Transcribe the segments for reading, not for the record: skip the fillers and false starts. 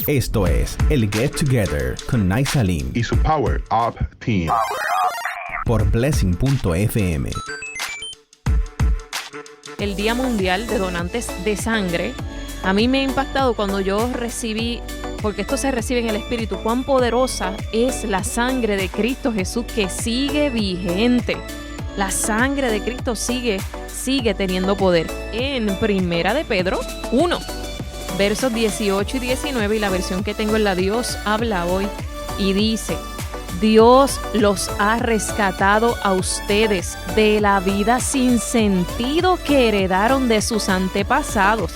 Esto es el Get Together con Naisa Lim y su Power Up Team por Blessing.fm. El Día Mundial de Donantes de Sangre, a mí me ha impactado cuando yo recibí, porque esto se recibe en el Espíritu, cuán poderosa es la sangre de Cristo Jesús, que sigue vigente. La sangre de Cristo sigue teniendo poder. En Primera de Pedro 1, versos 18 y 19, y la versión que tengo en la Dios habla hoy, y dice: Dios los ha rescatado a ustedes de la vida sin sentido que heredaron de sus antepasados.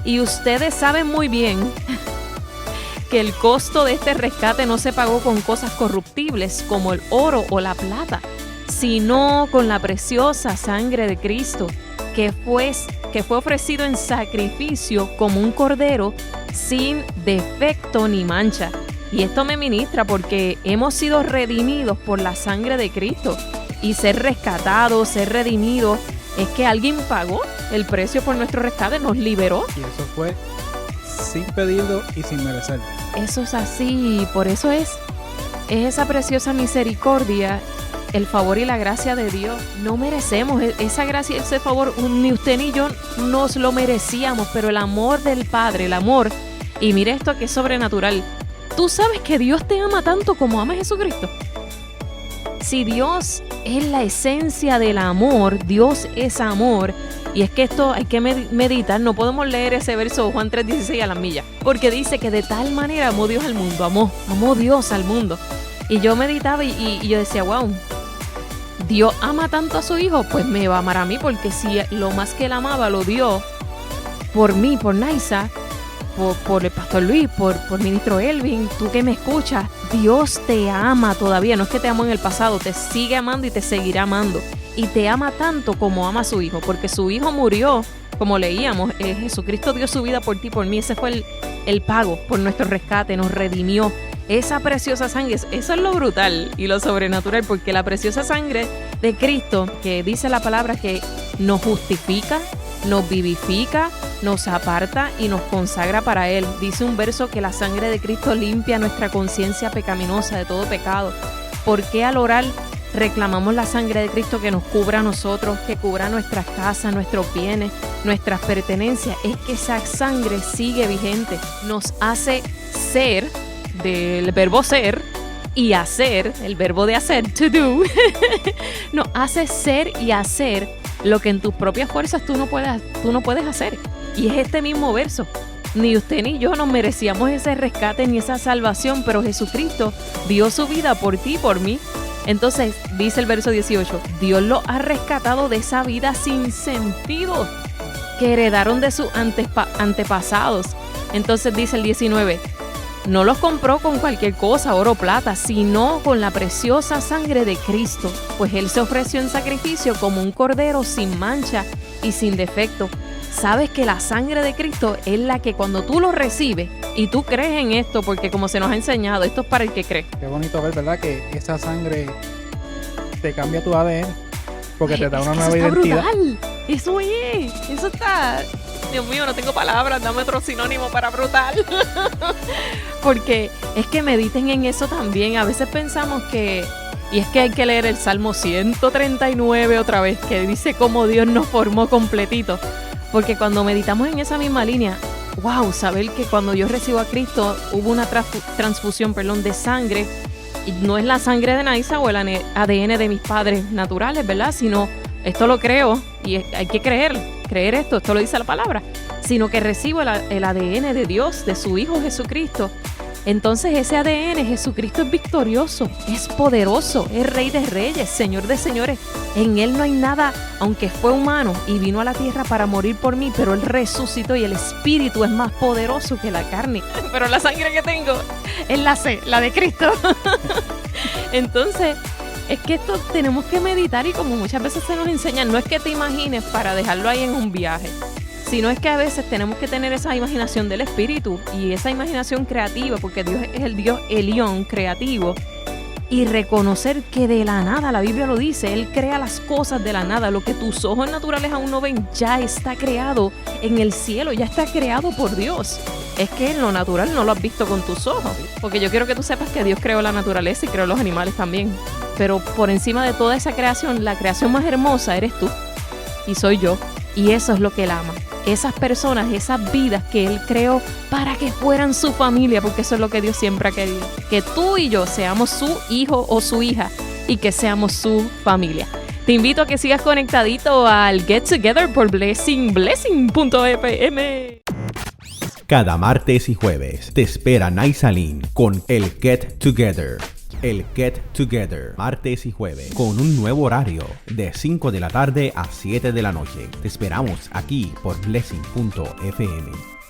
Y ustedes saben muy bien que el costo de este rescate no se pagó con cosas corruptibles como el oro o la plata, sino con la preciosa sangre de Cristo, que fue ofrecido en sacrificio como un cordero sin defecto ni mancha. Y esto me ministra porque hemos sido redimidos por la sangre de Cristo. Y ser rescatados, ser redimidos, es que alguien pagó el precio por nuestro rescate, nos liberó. Y eso fue sin pedirlo y sin merecer. Eso es así, por eso es esa preciosa misericordia, el favor y la gracia de Dios. No merecemos esa gracia, ese favor, ni usted ni yo nos lo merecíamos, pero el amor del Padre, el amor, y mire esto que es sobrenatural. ¿Tú sabes que Dios te ama tanto como ama a Jesucristo? Si Dios es la esencia del amor, Dios es amor, y es que esto hay que meditar, no podemos leer ese verso Juan 3:16 a las millas, porque dice que de tal manera amó Dios al mundo, amó Dios al mundo. Y yo meditaba y yo decía, wow, Dios ama tanto a su hijo, pues me va a amar a mí, porque si lo más que él amaba lo dio por mí, por Naisa, por el Pastor Luis, por Ministro Elvin, tú que me escuchas, Dios te ama todavía, no es que te amó en el pasado, te sigue amando y te seguirá amando. Y te ama tanto como ama a su hijo, porque su hijo murió, como leíamos, Jesucristo dio su vida por ti, por mí, ese fue el pago por nuestro rescate, nos redimió. Esa preciosa sangre, eso es lo brutal y lo sobrenatural, porque la preciosa sangre de Cristo, que dice la palabra que nos justifica, nos vivifica, nos aparta y nos consagra para Él. Dice un verso que la sangre de Cristo limpia nuestra conciencia pecaminosa de todo pecado. ¿Por qué al orar reclamamos la sangre de Cristo que nos cubra a nosotros, que cubra nuestras casas, nuestros bienes, nuestras pertenencias? Es que esa sangre sigue vigente, nos hace ser, del verbo ser, y hacer, el verbo de hacer, to do, nos hace ser y hacer lo que en tus propias fuerzas tú no puedes hacer. Y es este mismo verso. Ni usted ni yo nos merecíamos ese rescate ni esa salvación, pero Jesucristo dio su vida por ti y por mí. Entonces, dice el verso 18, Dios los ha rescatado de esa vida sin sentido que heredaron de sus antepasados. Entonces dice el 19, no los compró con cualquier cosa, oro o plata, sino con la preciosa sangre de Cristo, pues Él se ofreció en sacrificio como un cordero sin mancha y sin defecto. Sabes que la sangre de Cristo es la que cuando tú lo recibes y tú crees en esto, porque como se nos ha enseñado, esto es para el que cree. Qué bonito ver, ¿verdad? Que esa sangre te cambia tu ADN, porque te da una nueva identidad. Brutal. Eso está... Dios mío, no tengo palabras, dame otro sinónimo para brutal. Porque es que mediten en eso también. A veces pensamos que, y es que hay que leer el Salmo 139 otra vez, que dice cómo Dios nos formó completito. Porque cuando meditamos en esa misma línea, wow, saber que cuando yo recibo a Cristo hubo una transfusión de sangre, y no es la sangre de Naisa o el ADN de mis padres naturales, ¿verdad? Sino, esto lo creo y hay que creer esto lo dice la palabra, sino que recibo el ADN de Dios, de su Hijo Jesucristo. Entonces ese ADN, Jesucristo es victorioso, es poderoso, es Rey de Reyes, Señor de Señores. En Él no hay nada, aunque fue humano y vino a la tierra para morir por mí, pero Él resucitó y el Espíritu es más poderoso que la carne. Pero la sangre que tengo es la de Cristo. Entonces, es que esto tenemos que meditar, y como muchas veces se nos enseña, no es que te imagines para dejarlo ahí en un viaje, sino es que a veces tenemos que tener esa imaginación del Espíritu y esa imaginación creativa, porque Dios es el Dios Elión, creativo, y reconocer que de la nada, la Biblia lo dice, Él crea las cosas de la nada. Lo que tus ojos naturales aún no ven ya está creado en el cielo, ya está creado por Dios. es que en lo natural no lo has visto con tus ojos. Porque yo quiero que tú sepas que Dios creó la naturaleza y creó los animales también. Pero por encima de toda esa creación, la creación más hermosa eres tú. Y soy yo. Y eso es lo que Él ama. Esas personas, esas vidas que Él creó para que fueran su familia. Porque eso es lo que Dios siempre ha querido. Que tú y yo seamos su hijo o su hija. Y que seamos su familia. Te invito a que sigas conectadito al Get Together por blessing.fm. Cada martes y jueves te espera Naisalin con el Get Together. El Get Together, martes y jueves, con un nuevo horario de 5 de la tarde a 7 de la noche. Te esperamos aquí por blessing.fm.